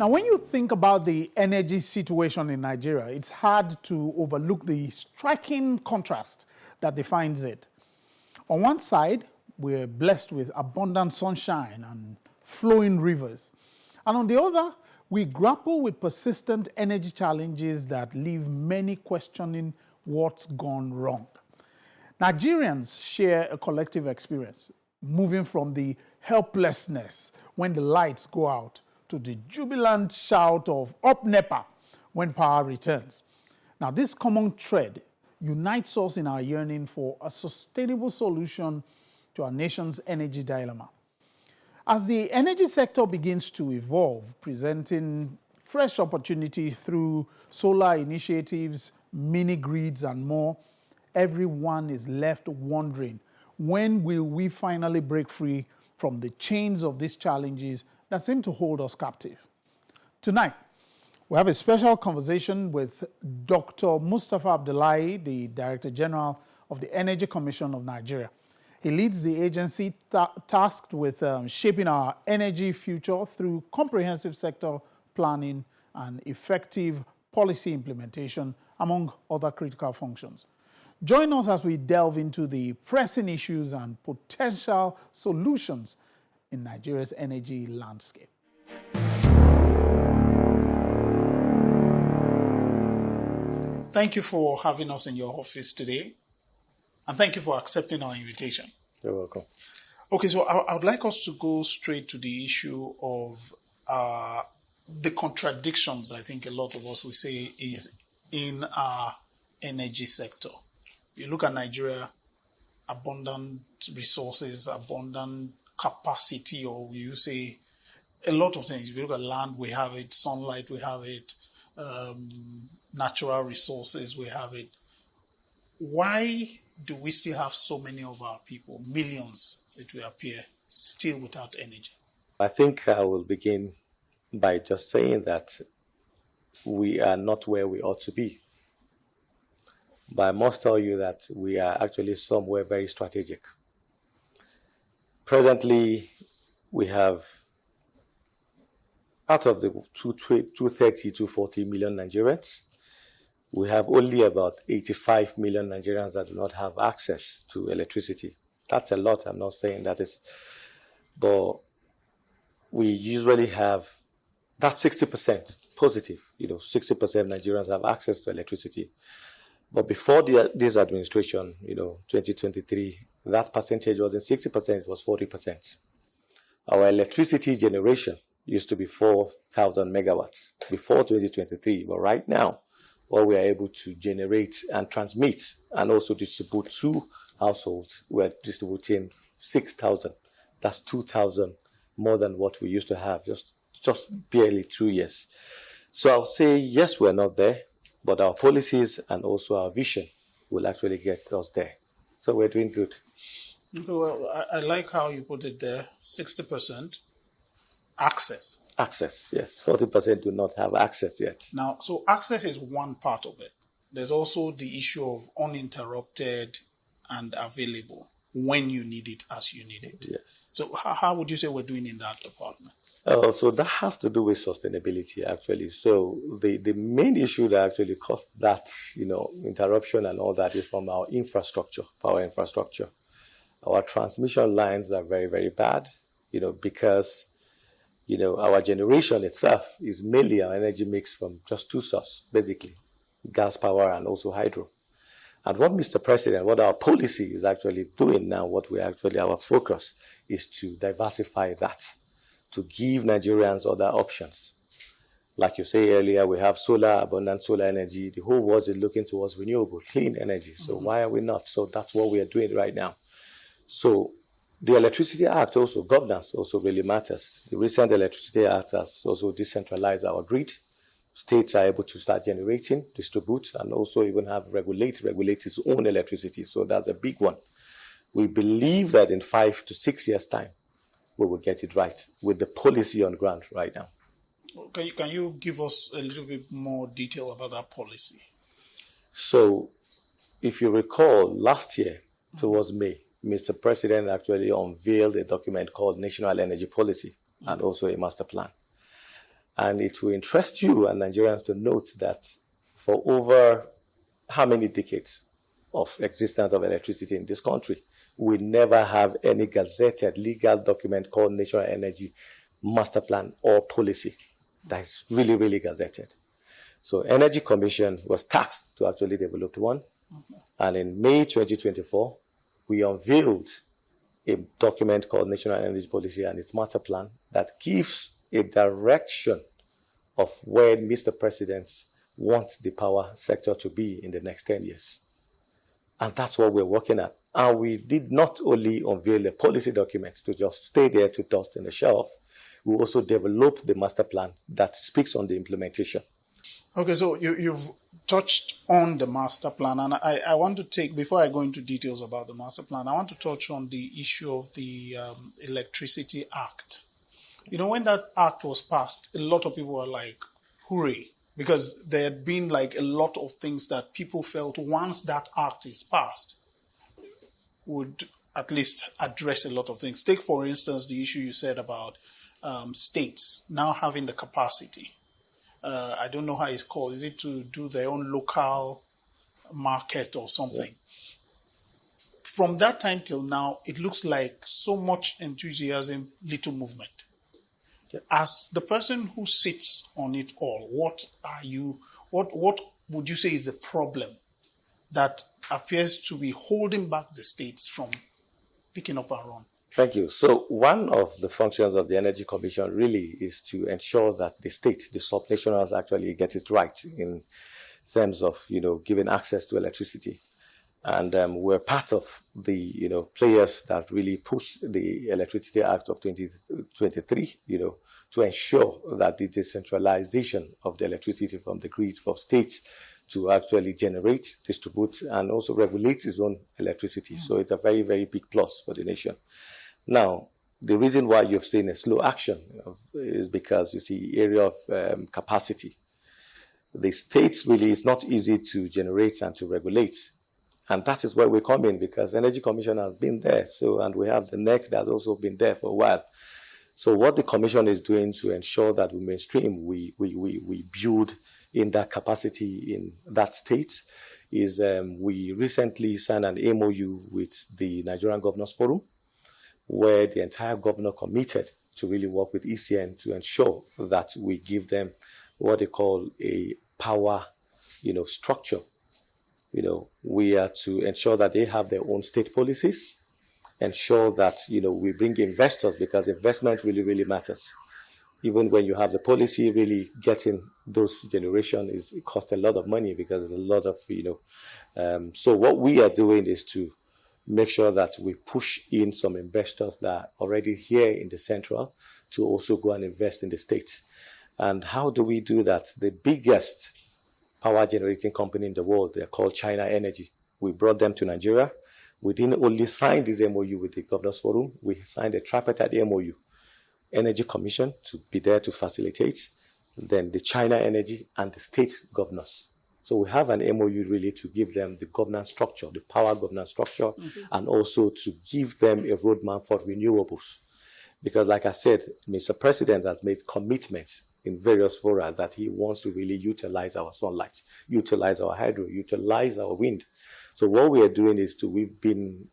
Now, when you think about the energy situation in Nigeria, it's hard to overlook the striking contrast that defines it. On one side, we're blessed with abundant sunshine and flowing rivers. And on the other, we grapple with persistent energy challenges that leave many questioning what's gone wrong. Nigerians share a collective experience, moving from the helplessness when the lights go out to the jubilant shout of "Up NEPA" when power returns. Now, this common thread unites us in our yearning for a sustainable solution to our nation's energy dilemma. As the energy sector begins to evolve, presenting fresh opportunity through solar initiatives, mini grids, and more, everyone is left wondering, when will we finally break free from the chains of these challenges that seem to hold us captive? Tonight, we have a special conversation with Dr. Mustapha Abdullahi, the Director General of the Energy Commission of Nigeria. He leads the agency tasked with shaping our energy future through comprehensive sector planning and effective policy implementation, among other critical functions. Join us as we delve into the pressing issues and potential solutions in Nigeria's energy landscape. Thank you for having us in your office today, and thank you for accepting our invitation. You're welcome. Okay, so I would like us to go straight to the issue of the contradictions I think a lot of us will say is in our energy sector. You look at Nigeria, abundant resources, abundant capacity, or you say a lot of things. If you look at land, we have it, sunlight, we have it, natural resources, we have it. Why do we still have so many of our people, millions, it will appear, still without energy? I think I will begin by just saying that we are not where we ought to be. But I must tell you that we are actually somewhere very strategic. Presently, we have, out of the 230 to 40 million Nigerians, we have only about 85 million Nigerians that do not have access to electricity. That's a lot. I'm not saying that is, but we usually have, that's 60% positive. 60% of Nigerians have access to electricity. But before this administration, 2023, that percentage wasn't 60%, it was 40%. Our electricity generation used to be 4,000 megawatts before 2023, but right now, what we are able to generate and transmit and also distribute to households, we're distributing 6,000. That's 2,000 more than what we used to have just barely 2 years. So I'll say, yes, we're not there, but our policies and also our vision will actually get us there. So we're doing good. Well, I like how you put it there, 60% access. Access, yes. 40% do not have access yet. Now, so access is one part of it. There's also the issue of uninterrupted and available when you need it, as you need it. Yes. So how would you say we're doing in that department? So that has to do with sustainability, actually. So the main issue that actually caused that, interruption and all that is from our infrastructure, power infrastructure. Our transmission lines are very, very bad, because our generation itself is mainly our energy mix from just two sources, basically, gas power and also hydro. And what Mr. President, what our policy is actually doing now, our focus is to diversify that, to give Nigerians other options. Like you say earlier, we have abundant solar energy. The whole world is looking towards renewable, clean energy. So why are we not? So that's what we are doing right now. So the Electricity Act also, governance also really matters. The recent Electricity Act has also decentralized our grid. States are able to start generating, distribute, and also even have regulate its own electricity. So that's a big one. We believe that in 5 to 6 years' time, we will get it right with the policy on ground right now. Can you give us a little bit more detail about that policy? So, if you recall, last year, towards May, Mr. President actually unveiled a document called National Energy Policy and also a Masterplan. And it will interest you and Nigerians to note that for over how many decades of existence of electricity in this country, we never have any gazetted legal document called National Energy Masterplan or policy that is really, really gazetted. So Energy Commission was tasked to actually develop one. And in May 2024, we unveiled a document called National Energy Policy and its Master Plan that gives a direction of where Mr. President wants the power sector to be in the next 10 years. And that's what we're working at. And we did not only unveil a policy document to just stay there to dust in the shelf, we also developed the master plan that speaks on the implementation. Okay, so you've touched on the master plan, and I want to take, before I go into details about the master plan, I want to touch on the issue of the Electricity Act. You know, when that act was passed, a lot of people were like, hooray, because there had been like a lot of things that people felt once that act is passed would at least address a lot of things. Take, for instance, the issue you said about states now having the capacity. I don't know how it's called. Is it to do their own local market or something? Yeah. From that time till now, it looks like so much enthusiasm, little movement. Yeah. As the person who sits on it all, what would you say is the problem that appears to be holding back the states from picking up and run? Thank you. So one of the functions of the Energy Commission really is to ensure that the states, the subnationals, actually get it right in terms of, giving access to electricity. And we're part of the, players that really push the Electricity Act of 2023, to ensure that the decentralization of the electricity from the grid for states to actually generate, distribute, and also regulate its own electricity. So it's a very, very big plus for the nation. Now, the reason why you've seen a slow action is because you see area of capacity. The states really, it's not easy to generate and to regulate. And that is where we come in, because Energy Commission has been there. And we have the NEC that's also been there for a while. So what the Commission is doing to ensure that we mainstream, we build in that capacity in that state is we recently signed an MOU with the Nigerian Governors Forum, where the entire governor committed to really work with ECN to ensure that we give them what they call a power, structure. We are to ensure that they have their own state policies, ensure that, we bring investors, because investment really, really matters. Even when you have the policy, really getting those generation it costs a lot of money, because there's a lot of, so what we are doing is to make sure that we push in some investors that are already here in the central to also go and invest in the states. And how do we do that? The biggest power generating company in the world, they're called China Energy. We brought them to Nigeria. We didn't only sign this MOU with the Governors Forum, we signed a tripartite MOU. Energy Commission to be there to facilitate, then the China Energy and the state governors. So we have an MOU really to give them the governance structure, the power governance structure, and also to give them a roadmap for renewables. Because like I said, Mr. President has made commitments in various fora that he wants to really utilize our sunlight, utilize our hydro, utilize our wind. So what we are doing is we've been,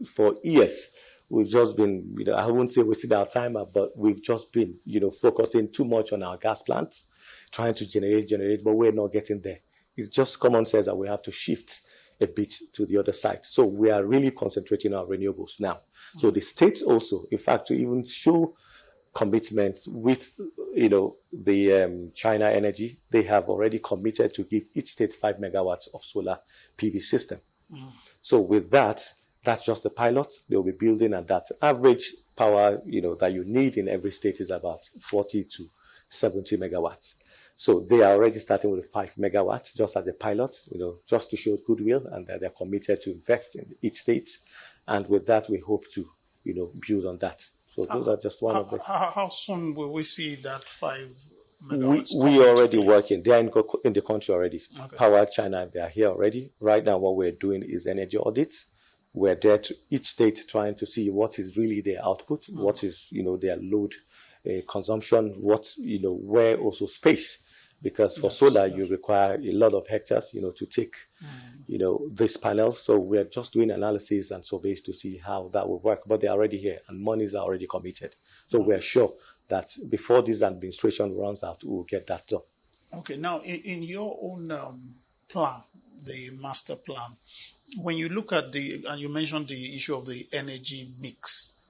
for years, we've just been, I won't say wasting our time, but we've just been, focusing too much on our gas plants, trying to generate, but we're not getting there. It's just common sense that we have to shift a bit to the other side. So we are really concentrating on renewables now. So the states also, in fact, to even show commitments with, the China Energy, they have already committed to give each state 5 megawatts of solar PV system. So with that, that's just the pilot. They'll be building, and that average power, that you need in every state is about 40 to 70 megawatts. So they are already starting with 5 megawatts just as a pilot, just to show goodwill, and that they're committed to invest in each state. And with that, we hope to, build on that. So those are just one of the. How soon will we see that 5 megawatts? We are already working. They are in the country already. Okay. Power China, they are here already. Right now, what we're doing is energy audits. We're there to each state trying to see what is really their output, what is, their load consumption, where also space. Because for solar, you require a lot of hectares, to take, these panels. So we're just doing analysis and surveys to see how that will work. But they're already here and monies are already committed. So we're sure that before this administration runs out, we'll get that done. Okay, now in your own plan, the master plan, when you look at and you mentioned the issue of the energy mix,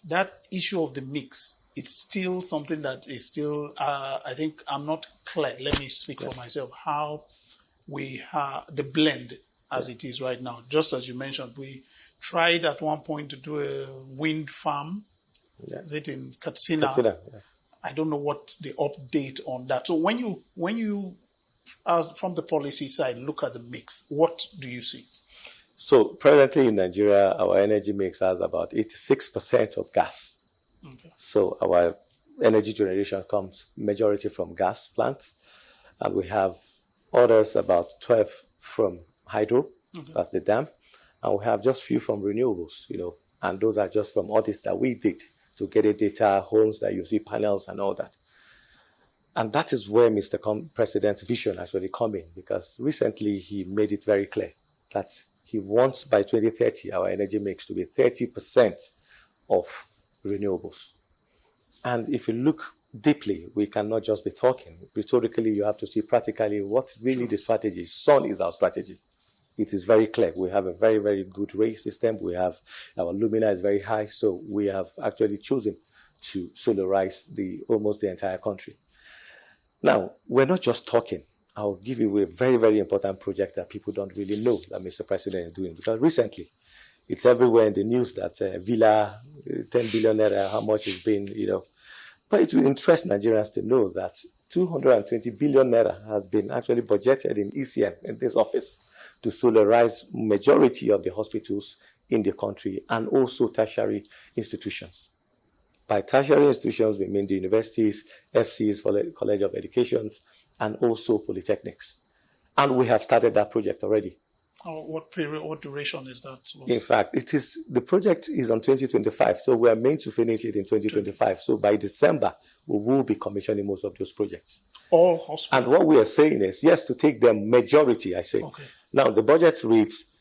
that issue of the mix, it's still something that is still, I think I'm not clear. Let me speak for myself. How we have the blend as it is right now. Just as you mentioned, we tried at one point to do a wind farm. Is it in Katsina? Katsina, yeah. I don't know what the update on that. So when you, as from the policy side, look at the mix, what do you see? So presently in Nigeria, our energy mix has about 86% of gas. Okay. So our energy generation comes majority from gas plants, and we have others about 12 from hydro, that's the dam, and we have just few from renewables, and those are just from audits that we did to get the data, homes that you see, panels and all that. And that is where Mr. President's vision actually come in, because recently he made it very clear that he wants by 2030 our energy mix to be 30% of renewables. And if you look deeply, we cannot just be talking. Rhetorically, you have to see practically what's really the strategy. Sun is our strategy. It is very clear. We have a very, very good race system. We have our lumina is very high, so we have actually chosen to solarize almost the entire country. Now, we're not just talking. I'll give you a very, very important project that people don't really know that Mr. President is doing, because recently it's everywhere in the news that Villa, 10 billion naira, how much is being, But it will interest Nigerians to know that 220 billion naira has been actually budgeted in ECN, in this office, to solarize majority of the hospitals in the country and also tertiary institutions. By tertiary institutions, we mean the universities, FCs, College of Educations, and also polytechnics. And we have started that project already. What period, what duration is that? In fact, the project is on 2025, so we are meant to finish it in 2025. So by December, we will be commissioning most of those projects. All hospitals? And what we are saying is, yes, to take them majority, I say. Okay. Now, the budget reads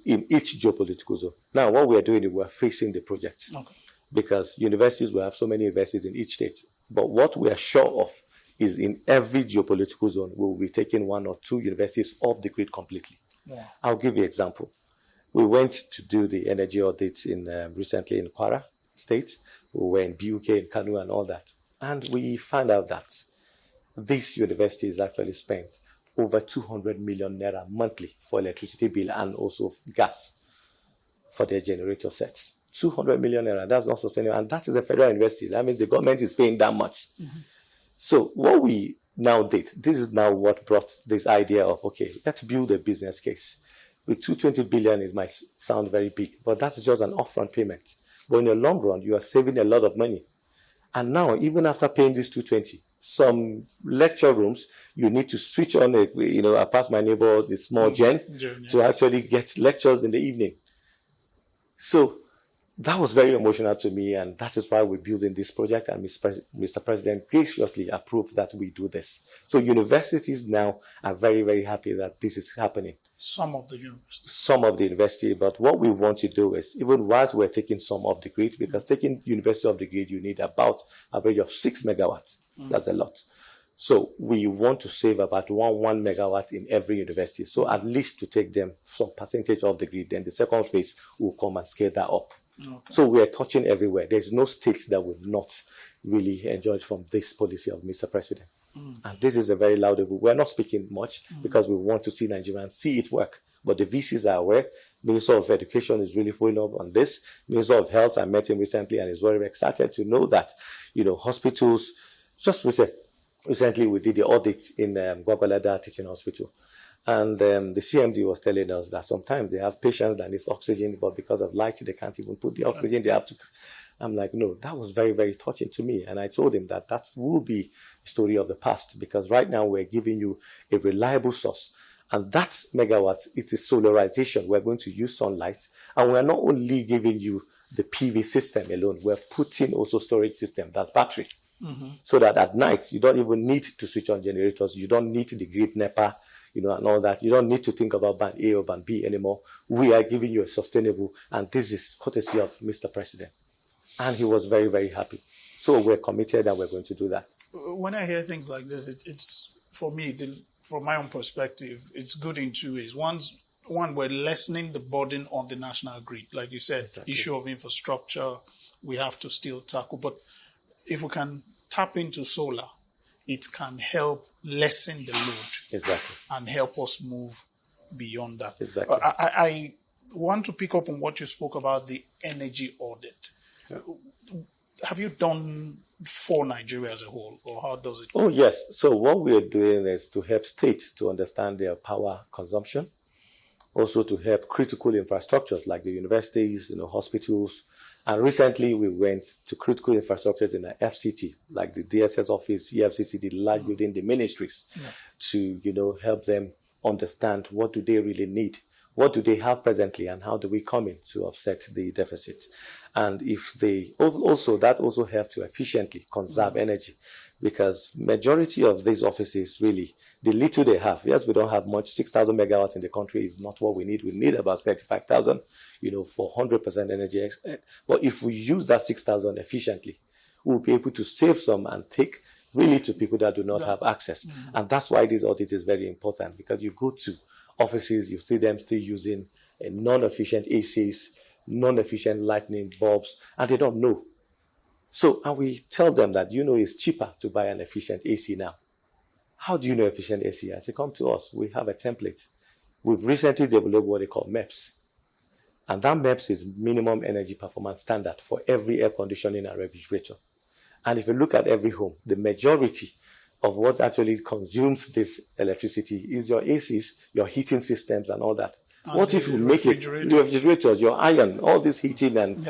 in each geopolitical zone. Now, what we are doing is we are facing the project. Okay. Because universities, we have so many universities in each state. But what we are sure of is in every geopolitical zone, we will be taking 1 or 2 universities off the grid completely. Yeah. I'll give you an example. We went to do the energy audits recently in Kwara State. We were in BUK, in Kanu, and all that. And we found out that these universities actually spent over 200 million naira monthly for electricity bill and also gas for their generator sets. 200 million naira, that's not sustainable. And that is a federal university. That means the government is paying that much. Mm-hmm. So what we now did, this is now what brought this idea of, okay, let's build a business case. With 220 billion, it might sound very big, but that's just an upfront payment. But in the long run, you are saving a lot of money. And now, even after paying this 220, some lecture rooms, you need to switch on I pass my neighbor the small gen to actually get lectures in the evening. So that was very emotional to me, and that is why we're building this project, and Mr. President graciously approved that we do this. So universities now are very, very happy that this is happening. Some of the universities. Some of the university, but what we want to do is, even whilst we're taking some off the grid, because taking university off the grid, you need about average of 6 megawatts. That's a lot. So we want to save about 1 megawatt in every university. So at least to take them some percentage off the grid, then the second phase will come and scale that up. Okay. So we are touching everywhere. There's no states that will not really enjoy from this policy of Mr. President. And this is a very laudable. We're not speaking much because we want to see Nigerians see it work. But the VCs are aware. Minister of Education is really following up on this. Minister of Health, I met him recently and is very excited to know that, hospitals, just recently we did the audit in Gwagwalada Teaching Hospital. And the CMD was telling us that sometimes they have patients that need oxygen, but because of light, they can't even put the oxygen. They have to. I'm like, no, that was very, very touching to me. And I told him that will be a story of the past, because right now we're giving you a reliable source. And that megawatt, it is solarization. We're going to use sunlight. And we're not only giving you the PV system alone, we're putting also storage system, that's battery. so that at night you don't even need to switch on generators. You don't need the grid NEPA, and all that. You don't need to think about band A or band B anymore. We are giving you a sustainable, and this is courtesy of Mr. President. And he was very, very happy. So we're committed and we're going to do that. When I hear things like this, it's for me, from my own perspective, it's good in two ways. One, we're lessening the burden on the national grid. Like you said, exactly. Issue of infrastructure, we have to still tackle. But if we can tap into solar, it can help lessen the load. Exactly. And help us move beyond that. Exactly. I want to pick up on what you spoke about, the energy audit. Yeah. Have you done for Nigeria as a whole, or how does it go? Oh, yes. So what we are doing is to help states to understand their power consumption, also to help critical infrastructures like the universities, hospitals. And recently we went to critical infrastructures in the FCT, like the DSS office, EFCC, the large building, the ministries, to, help them understand what do they really need, what do they have presently, and how do we come in to offset the deficit. And if they also, that also helps to efficiently conserve energy, because majority of these offices really, the little they have, yes, we don't have much, 6,000 megawatts in the country is not what we need. We need about 35,000, for 100% energy. But if we use that 6,000 efficiently, we'll be able to save some and take really to people that do not have access. And that's why this audit is very important, because you go to offices, you see them still using non-efficient ACs, non-efficient lightning bulbs, and they don't know. So, and we tell them that, it's cheaper to buy an efficient AC now. How do you know efficient AC? I say, come to us. We have a template. We've recently developed what they call MEPS. And that MEPS is minimum energy performance standard for every air conditioning and refrigerator. And if you look at every home, the majority of what actually consumes this electricity is your ACs, your heating systems, and all that. And what if you make it your refrigerators, your iron, all this heating and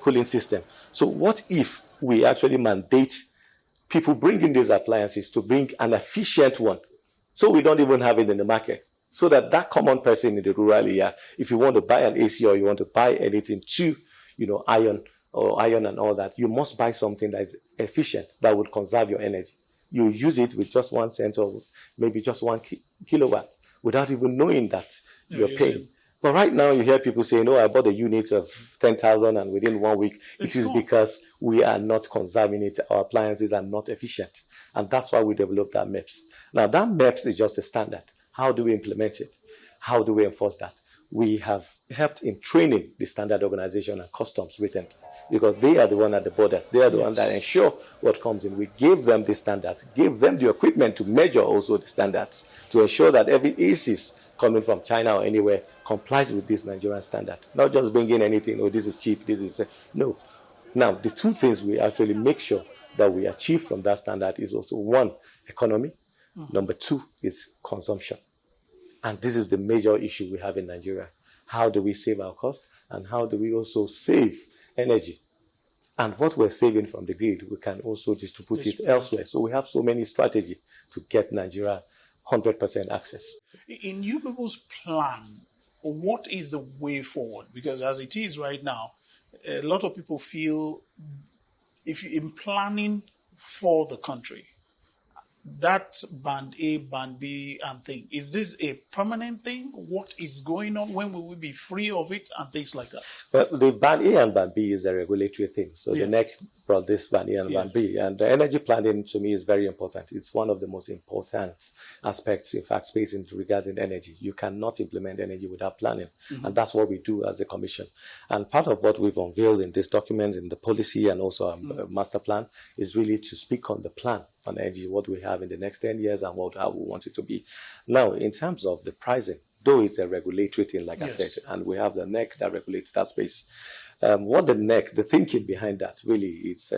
cooling system? So what if we actually mandate people bringing these appliances to bring an efficient one, so we don't even have it in the market, so that common person in the rural area, if you want to buy an AC or you want to buy anything to, iron and all that, you must buy something that is efficient, that would conserve your energy. You use it with just 1 cent or maybe just 1 kilowatt, without even knowing that you're paying. But right now you hear people saying, I bought a unit of 10,000 and within 1 week, it is because we are not conserving it. Our appliances are not efficient. And that's why we developed that MEPS. Now that MEPS is just a standard. How do we implement it? How do we enforce that? We have helped in training the standard organization and customs recently, because they are the one at the borders. They are the one that ensure what comes in. We gave them the standards, gave them the equipment to measure also the standards, to ensure that every ACs coming from China or anywhere complies with this Nigerian standard. Not just bringing anything, this is cheap, this is... No. Now, the two things we actually make sure that we achieve from that standard is also, one, economy. Number two is consumption. And this is the major issue we have in Nigeria. How do we save our cost? And how do we also save energy? And what we're saving from the grid, we can also distribute it elsewhere. So we have so many strategies to get Nigeria 100% access. In you people's plan, what is the way forward? Because as it is right now, a lot of people feel, in planning for the country, that band A, band B, and thing, is this a permanent thing? What is going on? When will we be free of it and things like that? Well, the band A and band B is a regulatory thing. So the NEC brought this band A and band B. And the energy planning to me is very important. It's one of the most important aspects, in fact, space regarding energy. You cannot implement energy without planning. And that's what we do as a commission. And part of what we've unveiled in this document, in the policy and also our master plan, is really to speak on the plan on energy, what we have in the next 10 years and how we want it to be. Now, in terms of the pricing, though it's a regulatory thing, like I said, and we have the NEC that regulates that space. What the NEC, the thinking behind that, really, it's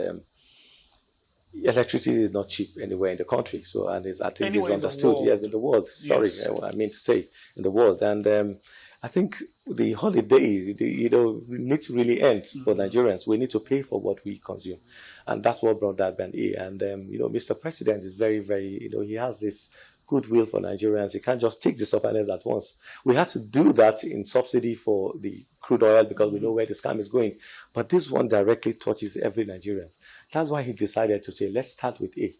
electricity is not cheap anywhere in the country. So, and I think it's understood. Yes, in the world. Sorry, I mean to say in the world. And I think the holiday, we need to really end for Nigerians. We need to pay for what we consume. And that's what brought that band A. And, Mr. President is very, very, he has this goodwill for Nigerians. He can't just take the subsidies at once. We had to do that in subsidy for the crude oil because we know where the scam is going. But this one directly touches every Nigerian. That's why he decided to say, let's start with A.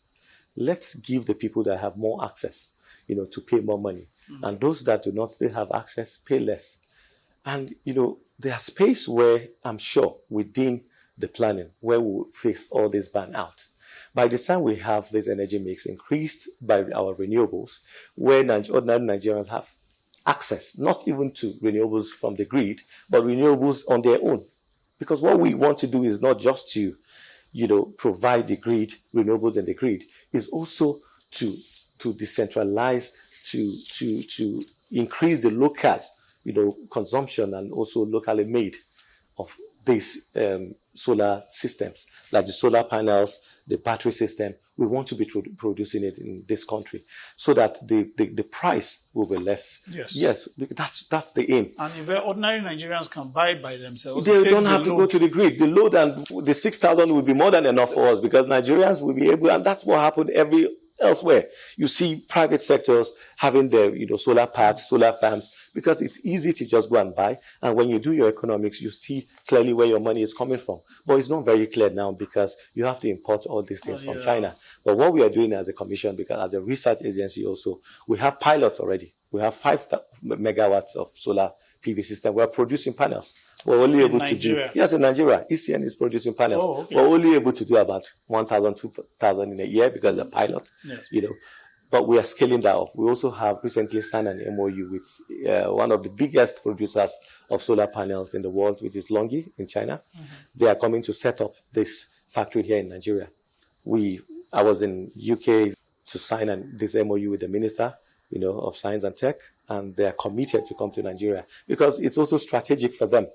Let's give the people that have more access, to pay more money. And those that do not still have access, pay less. And, there's space where I'm sure within the planning where we'll face all this ban out. By the time we have this energy mix increased by our renewables, where ordinary Nigerians have access, not even to renewables from the grid, but renewables on their own. Because what we want to do is not just to, provide the grid, renewables in the grid, is also to decentralize, to increase the local, consumption and also locally made of these solar systems, like the solar panels, the battery system. We want to be producing it in this country so that the price will be less. Yes, that's the aim. And if ordinary Nigerians can buy it by themselves, they don't have to go to the grid. The load and the 6,000 will be more than enough for us because Nigerians will be able, and that's what happened elsewhere. You see private sectors having their solar parks, solar farms, because it's easy to just go and buy. And when you do your economics, you see clearly where your money is coming from. But it's not very clear now because you have to import all these things from China. But what we are doing as a commission, because as a research agency also, we have pilots already. We have 5 megawatts of solar PV system. We're producing panels. We're only able to do, yes, in Nigeria, ECN is producing panels. Oh, okay. We're only able to do about 1,000, 2,000 in a year because the pilot, but we are scaling that up. We also have recently signed an MOU with one of the biggest producers of solar panels in the world, which is Longi in China. They are coming to set up this factory here in Nigeria. I was in UK to sign this MOU with the Minister, of Science and Tech, and they are committed to come to Nigeria because it's also strategic for them.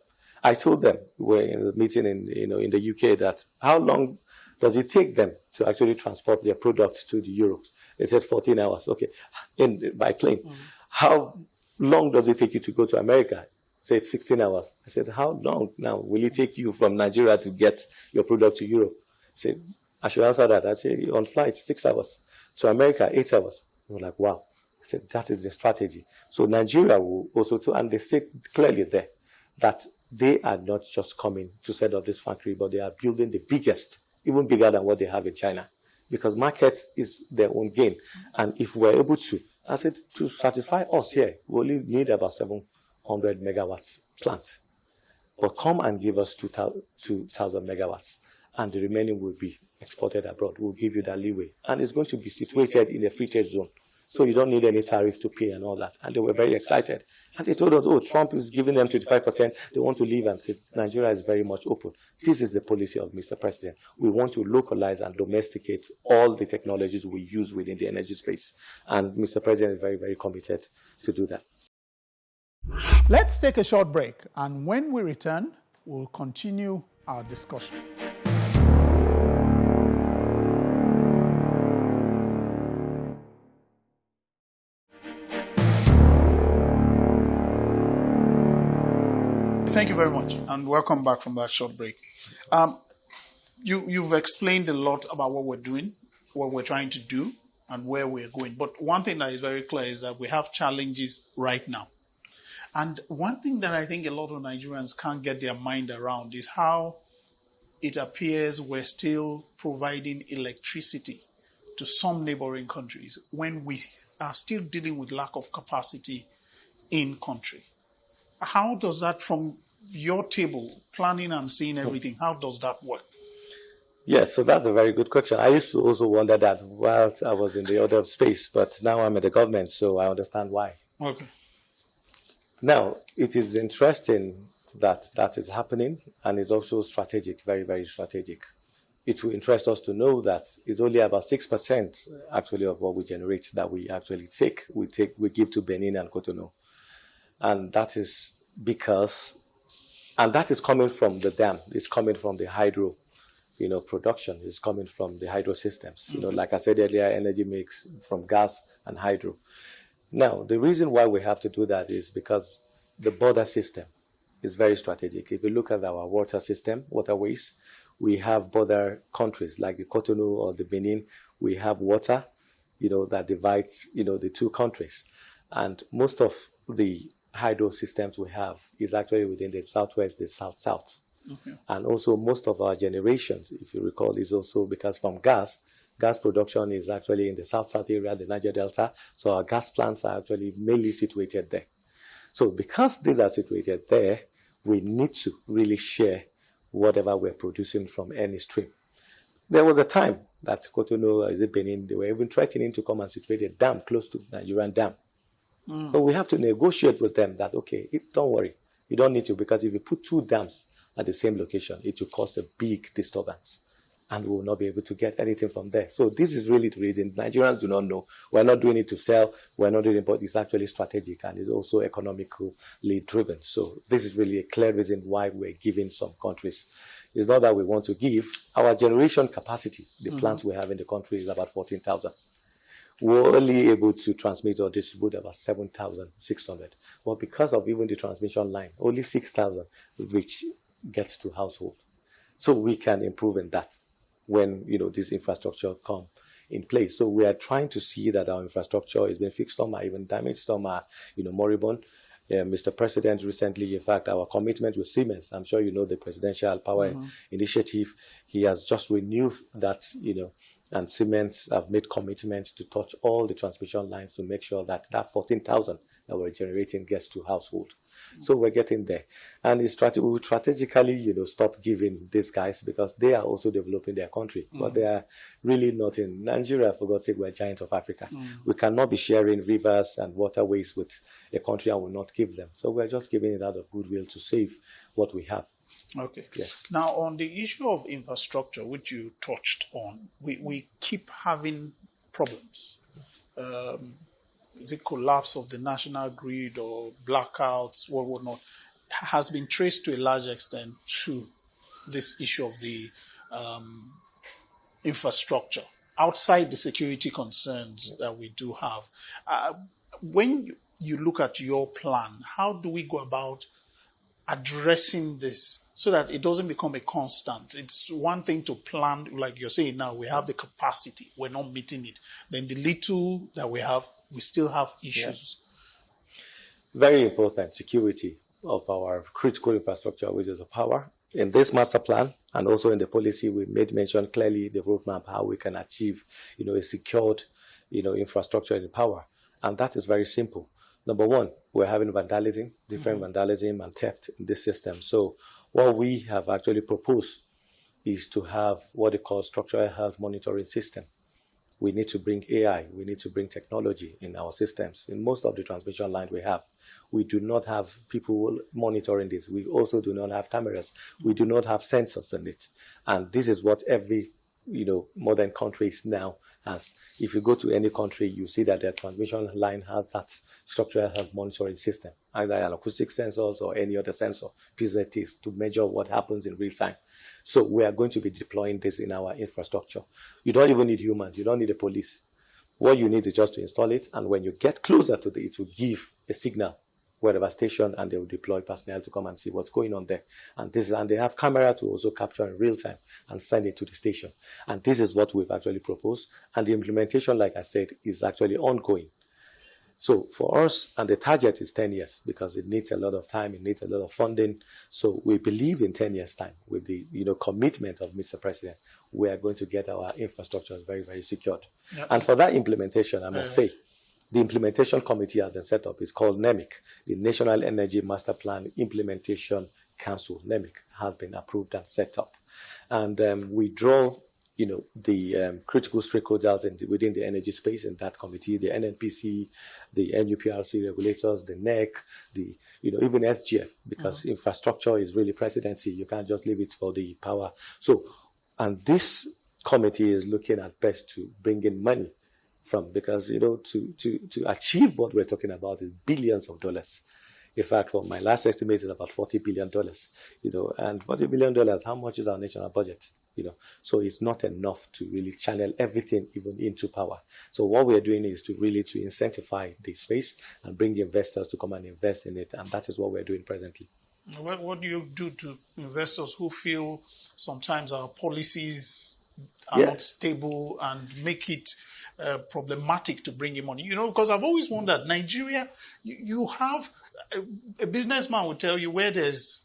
I told them, we're in a meeting in the UK, that how long does it take them to actually transport their product to the Europe? They said 14 hours, okay, by plane. How long does it take you to go to America? Say it's 16 hours. I said, how long now will it take you from Nigeria to get your product to Europe? I said, I should answer that. I said, on flight, 6 hours. To America, 8 hours. They were like, wow. I said, that is the strategy. So Nigeria will also, and they said clearly there that they are not just coming to set up this factory, but they are building the biggest, even bigger than what they have in China. Because market is their own gain. And if we're able to, I said, to satisfy us here, we only need about 700 megawatts plants. But come and give us 2,000 megawatts, and the remaining will be exported abroad. We'll give you that leeway. And it's going to be situated in a free trade zone. So you don't need any tariff to pay and all that. And they were very excited. And they told us, Trump is giving them 25%. They want to leave and say, Nigeria is very much open. This is the policy of Mr. President. We want to localize and domesticate all the technologies we use within the energy space. And Mr. President is very, very committed to do that. Let's take a short break. And when we return, we'll continue our discussion. Thank you very much, and welcome back from that short break. You've explained a lot about what we're doing, what we're trying to do, and where we're going. But one thing that is very clear is that we have challenges right now. And one thing that I think a lot of Nigerians can't get their mind around is how it appears we're still providing electricity to some neighboring countries when we are still dealing with lack of capacity in country. How does that, from your table, planning and seeing everything, how does that work? Yes, so that's a very good question. I used to also wonder that while I was in the other space, but now I'm in the government, so I understand why. Okay. Now, it is interesting that that is happening, and it's also strategic, very, very strategic. It will interest us to know that it's only about 6% actually of what we generate that we actually we give to Benin and Cotonou. And that is because, and that is coming from the dam. It's coming from the hydro, production. It's coming from the hydro systems. Like I said earlier, energy mix from gas and hydro. Now, the reason why we have to do that is because the border system is very strategic. If you look at our water system, waterways, we have border countries like the Cotonou or the Benin. We have water, that divides, the two countries. And most of the hydro systems we have is actually within the southwest, the south-south. Okay. And also most of our generations, if you recall, is also because from gas production is actually in the south-south area, the Niger Delta. So our gas plants are actually mainly situated there. So because these are situated there, we need to really share whatever we're producing from any stream. There was a time that Cotonou, is it Benin, they were even threatening to come and situate a dam close to Nigerian dam. So we have to negotiate with them that, okay, don't worry, you don't need to, because if you put two dams at the same location, it will cause a big disturbance and we will not be able to get anything from there. So this is really the reason. Nigerians do not know. We're not doing it to sell. We're not doing it, but it's actually strategic and it's also economically driven. So this is really a clear reason why we're giving some countries. It's not that we want to give. Our generation capacity, the plants we have in the country is about 14,000. We're only able to transmit or distribute about 7,600. But because of even the transmission line, only 6,000 which gets to household. So we can improve in that when this infrastructure come in place. So we are trying to see that our infrastructure is being fixed, some are even damaged, some are moribund. Mr. President recently, in fact, our commitment with Siemens, I'm sure you know the Presidential Power Initiative, he has just renewed that, and Siemens have made commitments to touch all the transmission lines to make sure that 14,000 that we're generating gets to household. So we're getting there. And we strategically, stop giving these guys because they are also developing their country. But they are really not in Nigeria, for God's sake, we're a giant of Africa. We cannot be sharing rivers and waterways with a country and will not give them. So we're just giving it out of goodwill to save what we have. Okay. Yes. Now, on the issue of infrastructure, which you touched on, we keep having problems. Is it collapse of the national grid or blackouts, whatnot, has been traced to a large extent to this issue of the infrastructure, outside the security concerns that we do have. When you look at your plan, how do we go about addressing this so that it doesn't become a constant? It's one thing to plan, like you're saying now, we have the capacity, we're not meeting it. Then the little that we have, we still have issues. Yeah. Very important, security of our critical infrastructure, which is the power. In this master plan and also in the policy, we made mention clearly the roadmap, how we can achieve, a secured, infrastructure in the power. And that is very simple. Number one, we're having vandalism, different vandalism and theft in this system. So what we have actually proposed is to have what they call structural health monitoring system. We need to bring AI, we need to bring technology in our systems. In most of the transmission lines we do not have people monitoring this. We also do not have cameras. We do not have sensors in it. And this is what every modern countries now has. If you go to any country, you see that their transmission line has that structural health monitoring system, either an acoustic sensors or any other sensor, PZTs, to measure what happens in real time. So we are going to be deploying this in our infrastructure. You don't even need humans. You don't need a police. What you need is just to install it, and when you get closer to it will give a signal wherever station, and they will deploy personnel to come and see what's going on there. And they have camera to also capture in real time and send it to the station. And this is what we've actually proposed. And the implementation, like I said, is actually ongoing. So for us, and the target is 10 years because it needs a lot of time, it needs a lot of funding. So we believe in 10 years' time with the commitment of Mr. President, we are going to get our infrastructure very, very secured. Yep. And for that implementation, I must say, the implementation committee has been set up. It's called NEMIC, the National Energy Master Plan Implementation Council. NEMIC has been approved and set up. And we draw the critical stakeholders within the energy space in that committee, the NNPC, the NUPRC regulators, the NEC, even SGF, because infrastructure is really presidency. You can't just leave it for the power. So, and this committee is looking at best to bring in money because, to achieve what we're talking about is billions of dollars. In fact, for my last estimate is about $40 billion, and $40 billion, how much is our national budget? So it's not enough to really channel everything even into power. So what we're doing is to incentivize the space and bring investors to come and invest in it. And that is what we're doing presently. What do you do to investors who feel sometimes our policies are not stable and make it problematic to bring in money. Because I've always wondered, Nigeria, you have a businessman will tell you where there's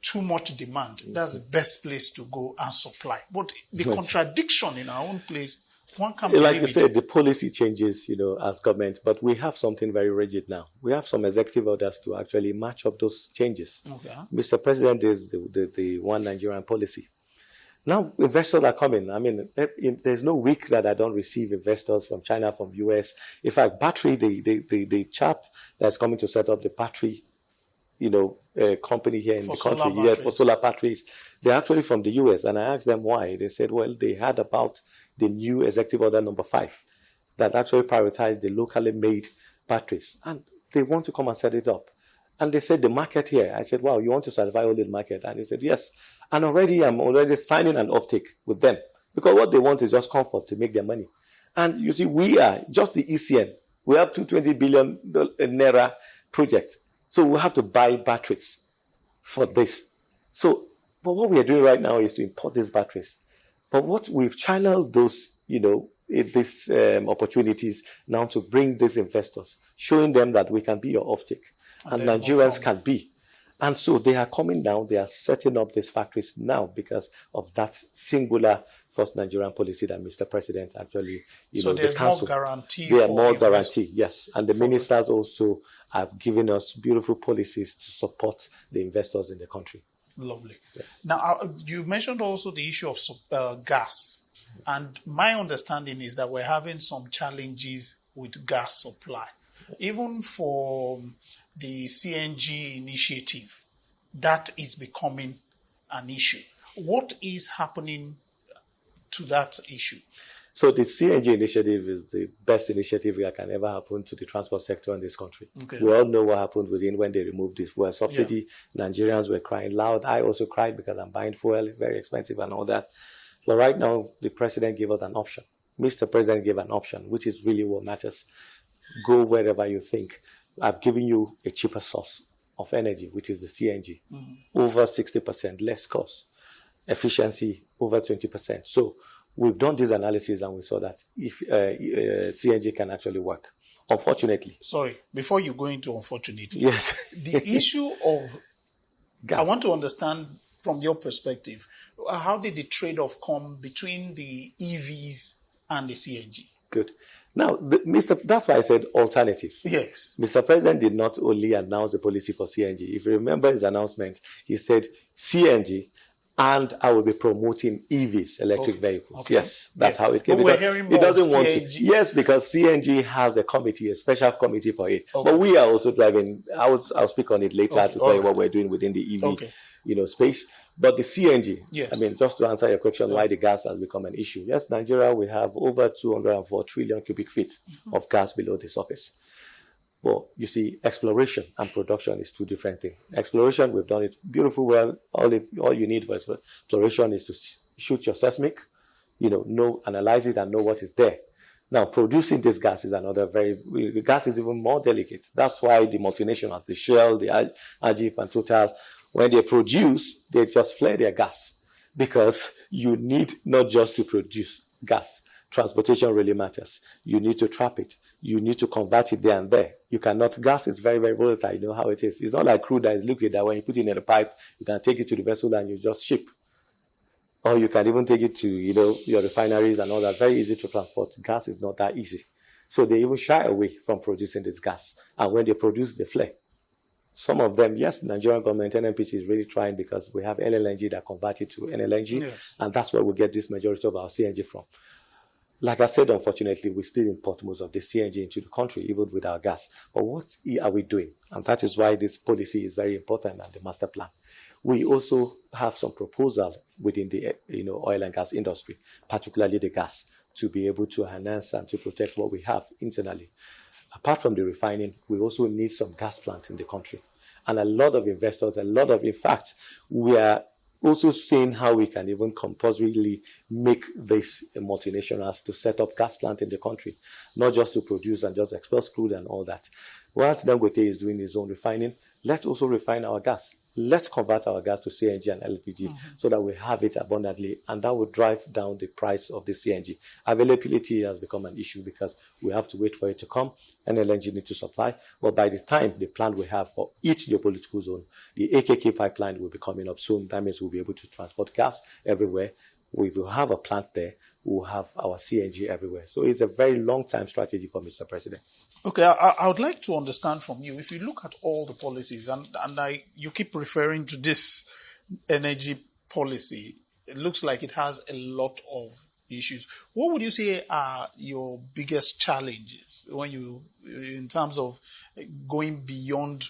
too much demand, that's the best place to go and supply. But the contradiction in our own place, one can't believe it. Like you said, the policy changes, as government, but we have something very rigid now. We have some executive orders to actually match up those changes. Okay. Mr. President is the one Nigerian policy. Now, investors are coming. I mean, there's no week that I don't receive investors from China, from US. In fact, battery, the chap that's coming to set up the battery, company here in the country, for solar batteries, they're actually from the US. And I asked them why. They said, well, they heard about the new executive order number 5 that actually prioritized the locally made batteries. And they want to come and set it up. And they said, the market here. I said, wow, you want to satisfy only the market? And they said, yes. And I'm already signing an offtake with them. Because what they want is just comfort to make their money. And you see, we are just the ECN. We have 220 billion naira project. So we have to buy batteries for this. So, but what we are doing right now is to import these batteries. But what we've channeled those, these opportunities now to bring these investors, showing them that we can be your offtake. And Nigerians can be. And so they are coming down, they are setting up these factories now because of that singular first Nigerian policy that Mr. President actually, so there's the council. More guarantee. There are more guarantee, yes. And the ministers also have given us beautiful policies to support the investors in the country. Lovely. Yes. Now, you mentioned also the issue of gas. And my understanding is that we're having some challenges with gas supply. Even for the CNG initiative, that is becoming an issue. What is happening to that issue? So the CNG initiative is the best initiative that can ever happen to the transport sector in this country. Okay. We all know what happened when they removed this fuel subsidy. Yeah. Nigerians were crying loud. I also cried because I'm buying fuel, it's very expensive and all that. But right now, the president gave us an option. Mr. President gave an option, which is really what matters. Go wherever you think. I've given you a cheaper source of energy, which is the CNG. Over 60%, less cost. Efficiency, over 20%. So we've done this analysis and we saw that if CNG can actually work. Unfortunately. Sorry, before you go into unfortunately. Yes. The issue of gas. I want to understand from your perspective, how did the trade-off come between the EVs and the CNG? Good. Now, that's why I said alternative. Yes. Mr. President did not only announce the policy for CNG. If you remember his announcement, he said CNG and I will be promoting EVs, electric vehicles. Okay. Yes, that's how it came. But we're hearing more he doesn't CNG. Want to. Yes, because CNG has a committee, a special committee for it. Okay. But we are also driving. I'll speak on it later to tell you what we're doing within the EV, space. But the CNG, yes. I mean, just to answer your question, why the gas has become an issue. Yes, Nigeria, we have over 204 trillion cubic feet of gas below the surface. But you see, exploration and production is two different things. Exploration, we've done it beautiful well. All you need for exploration is to shoot your seismic, analyze it and know what is there. Now, producing this gas is the gas is even more delicate. That's why the multinationals, the Shell, the Ajip and Total, when they produce, they just flare their gas because you need not just to produce gas. Transportation really matters. You need to trap it. You need to convert it there and there. You cannot, gas is very, very volatile. You know how it is. It's not like crude that is liquid that when you put it in a pipe, you can take it to the vessel and you just ship. Or you can even take it to, your refineries and all that. Very easy to transport. Gas is not that easy. So they even shy away from producing this gas. And when they produce, they flare. Some of them, yes, Nigerian government, NNPC is really trying because we have LNG that converted to NLNG. Yes. And that's where we get this majority of our CNG from. Like I said, unfortunately, we still import most of the CNG into the country, even with our gas. But what are we doing? And that is why this policy is very important and the master plan. We also have some proposal within the oil and gas industry, particularly the gas, to be able to enhance and to protect what we have internally. Apart from the refining, we also need some gas plants in the country. And a lot of investors, in fact, we are also seeing how we can even compulsorily make these multinationals to set up gas plants in the country, not just to produce and just export crude and all that. Whilst Dangote is doing his own refining, let's also refine our gas. let's convert our gas to CNG and LPG so that we have it abundantly, and that will drive down the price of the CNG. Availability has become an issue because we have to wait for it to come, and LNG need to supply. But by the time the plant we have for each geopolitical zone, the AKK pipeline will be coming up soon. That means we'll be able to transport gas everywhere. We will have a plant there. We'll have our CNG everywhere. So it's a very long-time strategy for Mr. President. Okay, I would like to understand from you, if you look at all the policies, and you keep referring to this energy policy, it looks like it has a lot of issues. What would you say are your biggest challenges in terms of going beyond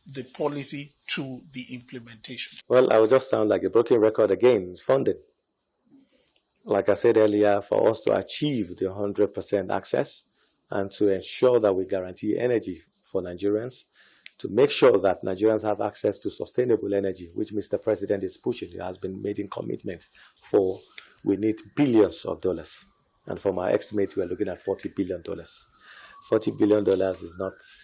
the policy to the implementation? Well, I will just sound like a broken record again. Funding. Like I said earlier, for us to achieve the 100% access and to ensure that we guarantee energy for Nigerians, to make sure that Nigerians have access to sustainable energy, which Mr. President is pushing. He has been making commitments for. We need billions of dollars. And from our estimate, we are looking at $40 billion. $40 billion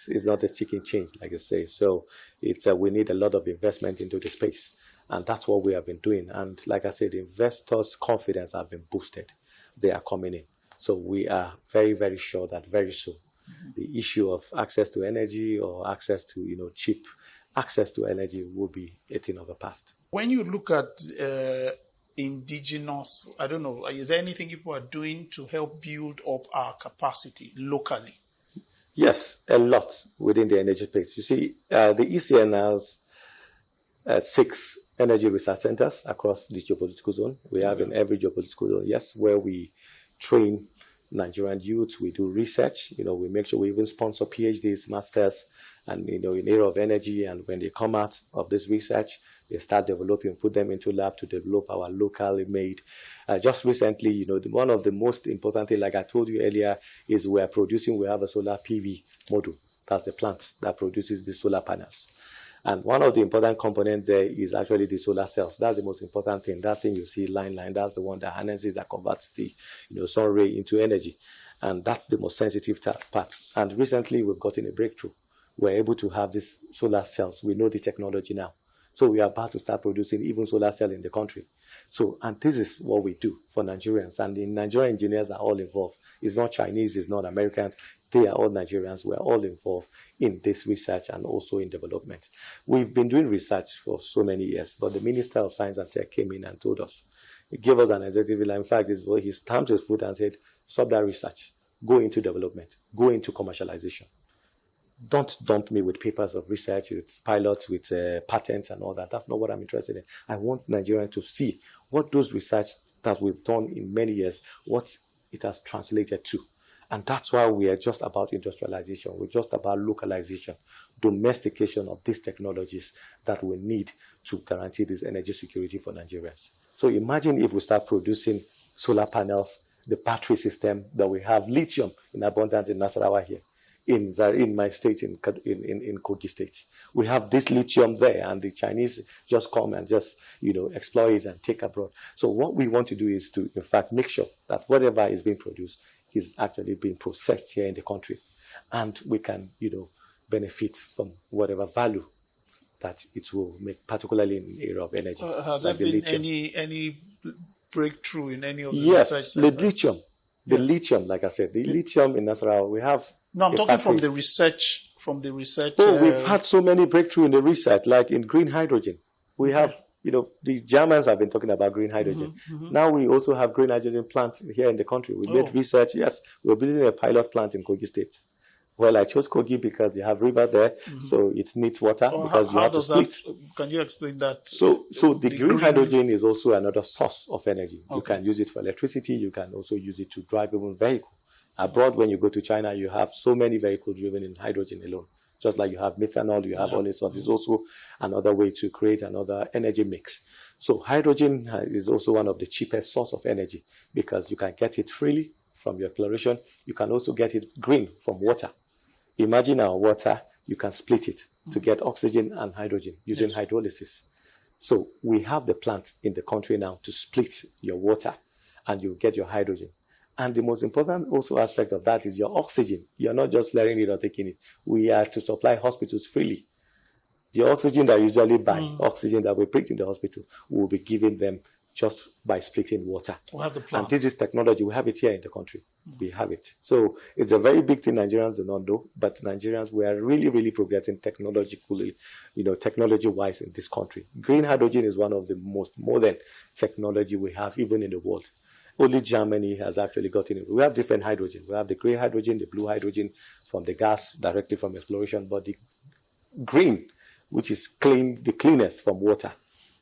is not a chicken change, like I say. So we need a lot of investment into the space. And that's what we have been doing. And like I said, investors' confidence have been boosted. They are coming in. So we are very, very sure that very soon, the issue of access to energy or access to, cheap access to energy will be a thing of the past. When you look at indigenous, I don't know, is there anything people are doing to help build up our capacity locally? Yes, a lot within the energy space. You see, the ECN has 6 energy research centers across the geopolitical zone. We have in every geopolitical zone, yes, where we train Nigerian youths. We do research. We make sure we even sponsor PhDs, masters, and in area of energy. And when they come out of this research, they start developing, put them into lab to develop our locally made. Just recently, one of the most important things, like I told you earlier, is we have a solar PV module. That's the plant that produces the solar panels. And one of the important components there is actually the solar cells. That's the most important thing. That thing you see line, that's the one that harnesses, that converts the sun ray into energy. And that's the most sensitive part. And recently we've gotten a breakthrough. We're able to have these solar cells. We know the technology now. So we are about to start producing even solar cells in the country. So, and this is what we do for Nigerians. And the Nigerian engineers are all involved. It's not Chinese, it's not Americans. They are all Nigerians. We're all involved in this research and also in development. We've been doing research for so many years, but the Minister of Science and Tech came in and told us, he gave us an executive line. In fact, he stamped his foot and said, stop that research, go into development, go into commercialization. Don't dump me with papers of research, with pilots, with patents and all that. That's not what I'm interested in. I want Nigerians to see what those research that we've done in many years, what it has translated to. And that's why we are just about industrialization. We're just about localization, domestication of these technologies that we need to guarantee this energy security for Nigerians. So imagine if we start producing solar panels, the battery system that we have, lithium in abundance in Nasarawa here, in my state, in Kogi State. We have this lithium there, and the Chinese just come and just, exploit it and take abroad. So what we want to do is to, in fact, make sure that whatever is being produced is actually being processed here in the country. And we can, benefit from whatever value that it will make, particularly in the area of energy. Has there been any breakthrough in any of the research centers? The lithium, like I said, the lithium in Nasarawa, we have. No, I'm talking from the research. Oh, we've had so many breakthroughs in the research, like in green hydrogen. We have, the Germans have been talking about green hydrogen. Now we also have green hydrogen plants here in the country. We made research. Yes, we're building a pilot plant in Kogi State. Well, I chose Kogi because you have river there, so it needs water because you have to split. Can you explain that? So the green hydrogen is also another source of energy. Okay. You can use it for electricity. You can also use it to drive even vehicle. Abroad, when you go to China, you have so many vehicles driven in hydrogen alone. Just like you have methanol, you have all this. So it's also another way to create another energy mix. So hydrogen is also one of the cheapest source of energy because you can get it freely from your exploration. You can also get it green from water. Imagine our water, you can split it to get oxygen and hydrogen using hydrolysis. So we have the plant in the country now to split your water and you get your hydrogen. And the most important also aspect of that is your oxygen. You're not just flaring it or taking it. We are to supply hospitals freely. The oxygen that you usually buy, oxygen that we breathe in the hospital, we will be giving them just by splitting water. We have the plant. And this is technology. We have it here in the country. We have it. So it's a very big thing Nigerians do not know, but Nigerians, we are really, really progressing technologically, technology-wise in this country. Green hydrogen is one of the most modern technology we have even in the world. Only Germany has actually gotten it. We have different hydrogen. We have the grey hydrogen, the blue hydrogen from the gas directly from exploration, but the green, which is clean, the cleanest from water,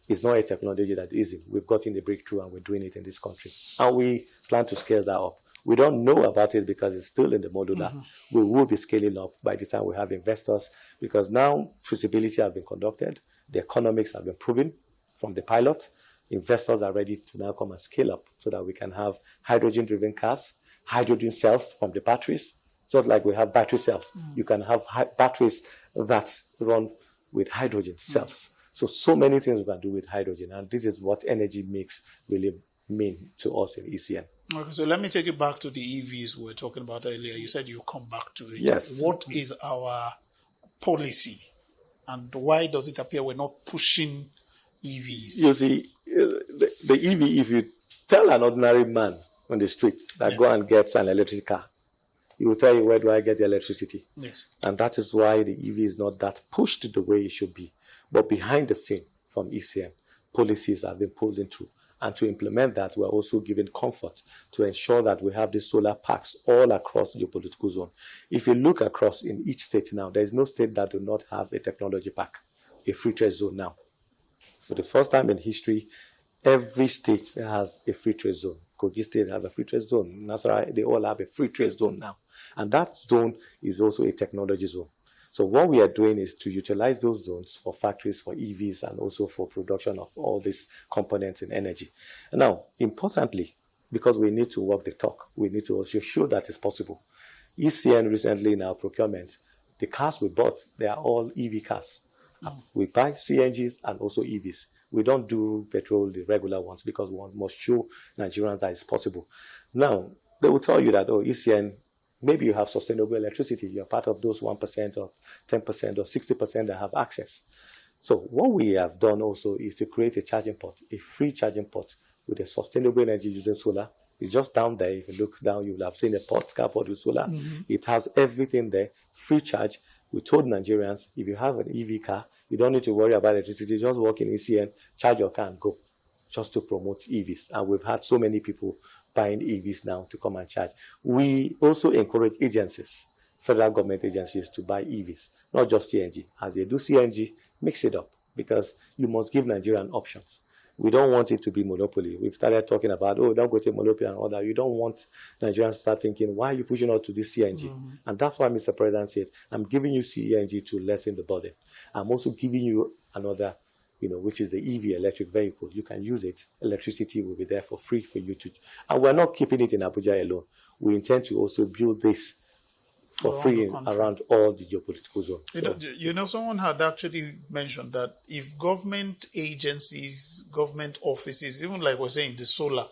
is not a technology that is easy. We've gotten the breakthrough and we're doing it in this country. And we plan to scale that up. We don't know about it because it's still in the modular. We will be scaling up by the time we have investors, because now feasibility has been conducted, the economics have been proven from the pilot. Investors are ready to now come and scale up so that we can have hydrogen-driven cars, hydrogen cells from the batteries, just like we have battery cells. You can have batteries that run with hydrogen cells. So many things we can do with hydrogen, and this is what energy mix really mean to us in ECN. Okay, so let me take it back to the EVs we were talking about earlier. You said you'll come back to it. Yes. What is our policy, and why does it appear we're not pushing EVs? You see, the EV, if you tell an ordinary man on the street that go and get an electric car, he will tell you, where do I get the electricity? Yes. And that is why the EV is not that pushed the way it should be. But behind the scene from ECN, policies have been pulled into. And to implement that, we're also giving comfort to ensure that we have the solar parks all across the political zone. If you look across in each state now, there is no state that do not have a technology park, a free trade zone now. For the first time in history, every state has a free trade zone. Kogi State has a free trade zone. Nasarawa, they all have a free trade zone now. And that zone is also a technology zone. So what we are doing is to utilize those zones for factories, for EVs, and also for production of all these components in energy. Now, importantly, because we need to walk the talk, we need to also show that it's possible. ECN recently in our procurement, the cars we bought, they are all EV cars. We buy CNGs and also EVs. We don't do petrol, the regular ones, because we must show Nigerians that it's possible. Now, they will tell you that, ECN, maybe you have sustainable electricity. You're part of those 1% or 10% or 60% that have access. So what we have done also is to create a charging port, a free charging port with a sustainable energy using solar. It's just down there. If you look down, you will have seen a port, car port with solar. It has everything there, free charge. We told Nigerians, if you have an EV car, you don't need to worry about electricity. Just walk in ECN, charge your car and go, just to promote EVs. And we've had so many people buying EVs now to come and charge. We also encourage agencies, federal government agencies, to buy EVs, not just CNG. As they do CNG, mix it up, because you must give Nigerian options. We don't want it to be monopoly. We've started talking about, don't go to monopoly and all that. You don't want Nigerians to start thinking, why are you pushing out to this CNG? And that's why Mr. President said, I'm giving you CNG to lessen the burden. I'm also giving you another, which is the EV, electric vehicle. You can use it. Electricity will be there for free for you to. And we're not keeping it in Abuja alone. We intend to also build this for free around all the geopolitical zones. Someone had actually mentioned that if government agencies, government offices, even like we're saying, the solar,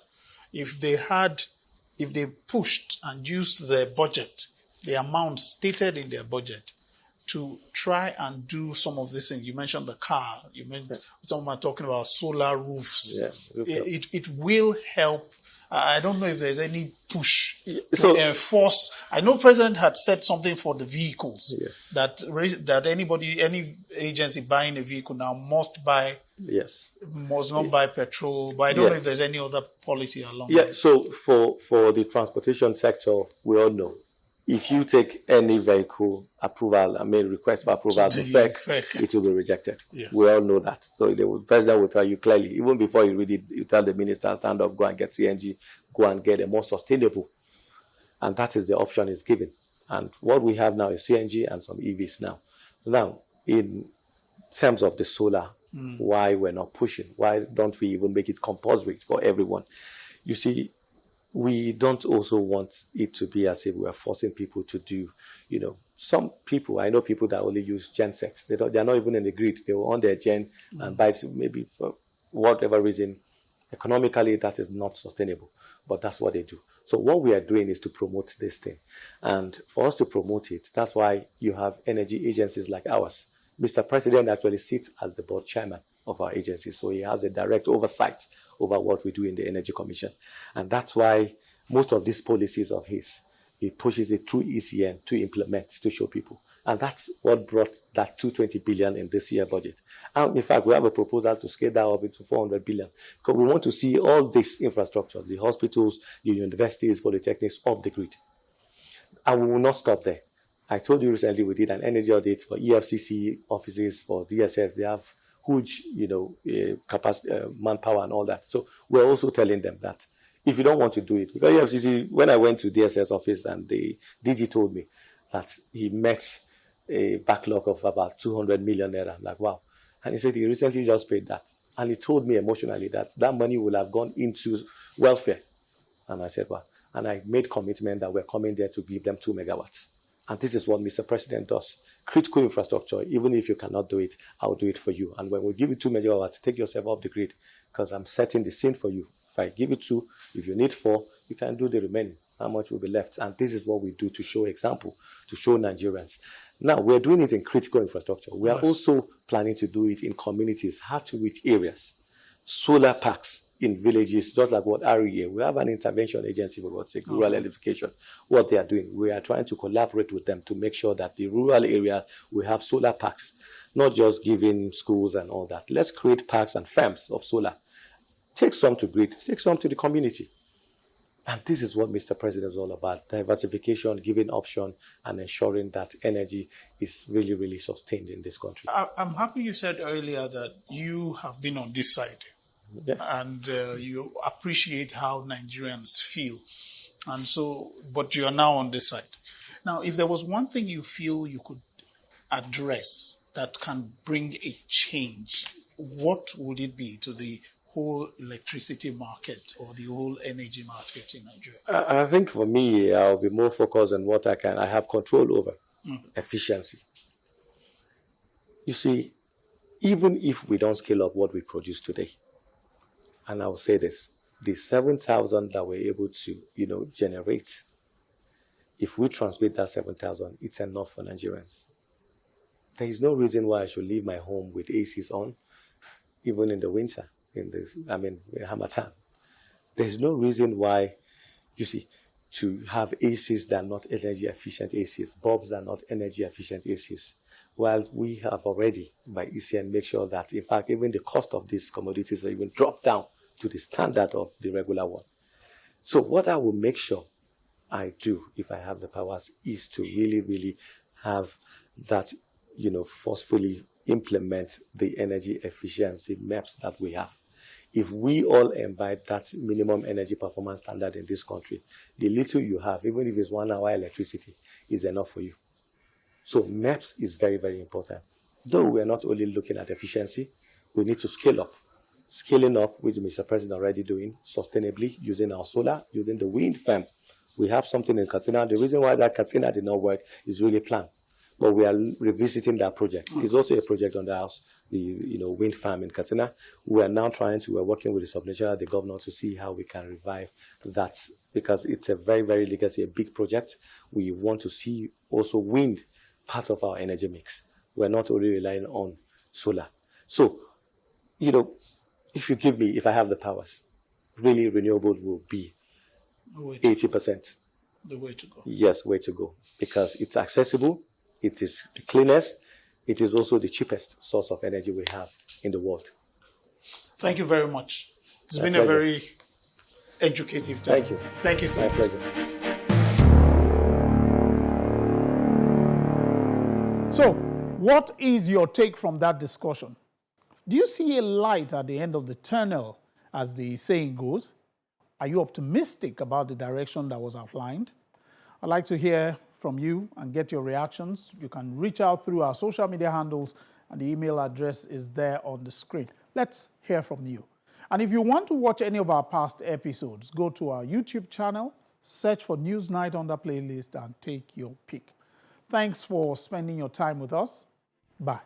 if they pushed and used their budget, the amount stated in their budget, to try and do some of these things. You mentioned the car. You mentioned someone talking about solar roofs. It will help. I don't know if there's any push to enforce. I know President had said something for the vehicles, that any agency buying a vehicle now must not buy petrol. But I don't know if there's any other policy along that. So for the transportation sector, we all know, if you take any vehicle request for approval to FEC, it will be rejected. Yes. We all know that. So the president will tell you clearly, even before you read it, you tell the minister, stand up, go and get CNG, go and get a more sustainable. And that is the option is given. And what we have now is CNG and some EVs now. Now, in terms of the solar, why we're not pushing? Why don't we even make it compulsory for everyone? You see, we don't also want it to be as if we are forcing people to do, some people, I know people that only use gensets. They're not even in the grid. They will on their gen and buy it, maybe for whatever reason. Economically, that is not sustainable, but that's what they do. So what we are doing is to promote this thing. And for us to promote it, that's why you have energy agencies like ours. Mr. President actually sits as the board chairman of our agency, so he has a direct oversight over what we do in the Energy Commission. And that's why most of these policies of his, he pushes it through ECN to implement, to show people. And that's what brought that 220 billion in this year budget. And in fact, we have a proposal to scale that up into 400 billion because we want to see all this infrastructure, the hospitals, the universities, polytechnics off the grid. And we will not stop there. I told you recently we did an energy audit for EFCC offices, for DSS. They have huge, capacity, manpower and all that. So we're also telling them that if you don't want to do it, because EFCC, when I went to DSS office and the DG told me that he met a backlog of about 200 million naira. I'm like, wow. And he said he recently just paid that. And he told me emotionally that that money will have gone into welfare. And I said, wow. And I made commitment that we're coming there to give them 2 megawatts. And this is what Mr. President does. Critical infrastructure, even if you cannot do it, I'll do it for you. And when we give you 2 megawatts, take yourself off the grid because I'm setting the scene for you. If I give you 2, if you need 4, you can do the remaining. How much will be left? And this is what we do to show example, to show Nigerians. Now, we're doing it in critical infrastructure. We are also planning to do it in communities, hard-to-reach areas, solar parks in villages, just like what REA. We have an intervention agency for God's sake, rural electrification. What they are doing, we are trying to collaborate with them to make sure that the rural area, we have solar parks, not just giving schools and all that. Let's create parks and farms of solar. Take some to grid, take some to the community. And this is what Mr. President is all about, diversification, giving option, and ensuring that energy is really, really sustained in this country. I'm happy you said earlier that you have been on this side. Yes. And you appreciate how Nigerians feel. And so, but you are now on this side. Now, if there was one thing you feel you could address that can bring a change, what would it be to the whole electricity market or the whole energy market in Nigeria? I think for me, I'll be more focused on what I have control over, efficiency. You see, even if we don't scale up what we produce today, and I'll say this, the 7,000 that we're able to, generate, if we transmit that 7,000, it's enough for Nigerians. There is no reason why I should leave my home with ACs on, even in the winter. In Hamatan. There's no reason why, to have ACs that are not energy efficient ACs, bulbs that are not energy efficient ACs. While we have already, by ECN, make sure that, in fact, even the cost of these commodities are even dropped down to the standard of the regular one. So what I will make sure I do, if I have the powers, is to really, really have that, forcefully implement the energy efficiency maps that we have. If we all imbibe that minimum energy performance standard in this country, the little you have, even if it's 1 hour electricity, is enough for you. So maps is very, very important. Though we're not only looking at efficiency, we need to scale up. Scaling up, which Mr. President already doing, sustainably, using our solar, using the wind farm. We have something in Katsina. The reason why that Katsina did not work is really planned. But we are revisiting that project. It's also a project on the house, the wind farm in Katsina. We are now we're working with the sub-national, the governor, to see how we can revive that, because it's a very, very legacy, a big project. We want to see also wind part of our energy mix. We're not only relying on solar. So, if I have the powers, really renewable will be 80%. The way to go. Yes, way to go. Because it's accessible. It is the cleanest. It is also the cheapest source of energy we have in the world. Thank you very much. It's been a very educative time. Thank you. Thank you so much. My pleasure. So, what is your take from that discussion? Do you see a light at the end of the tunnel, as the saying goes? Are you optimistic about the direction that was outlined? I'd like to hear from you and get your reactions. You can reach out through our social media handles, and the email address is there on the screen. Let's hear from you. And if you want to watch any of our past episodes, go to our YouTube channel, search for Newsnight on the playlist, and take your pick. Thanks for spending your time with us. Bye.